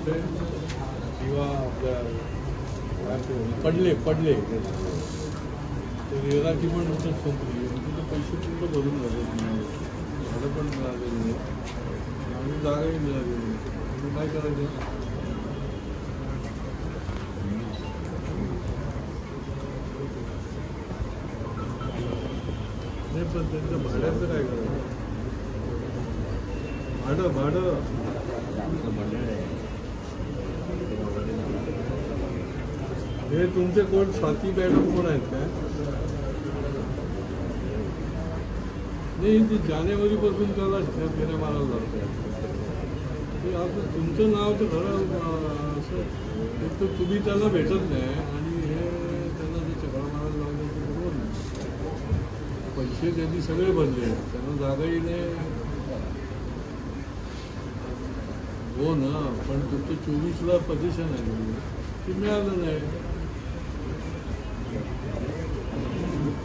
कुठे किंवा आपल्या पडले तर येराची पण नुकतंच संपली. तिथे पैसे पूर्ण भरून झाले, झाडं पण मिळालेली नाही आणि जागाही मिळालेली नाही. काय करायचं? नाही, पण त्यांच्या भाड्याचं काय करायचं? भाडं हे तुमचे कोण स्वाती मॅडम कोण आहेत काय? नाही, ती जानेवारीपासून त्याला फेऱ्या मारायला लागते. आपलं तुमचं नाव तर खरं असं एक तर तुम्ही त्याला भेटत नाही आणि हे त्यांना जे चक्रा मारायला लागले ते बरोबर नाही. पैसे त्यांनी सगळे भरले, त्यांना जागाही नाही. हो ना, पण तुमचं 24ला पोझिशन आहे, ते मिळालं नाही.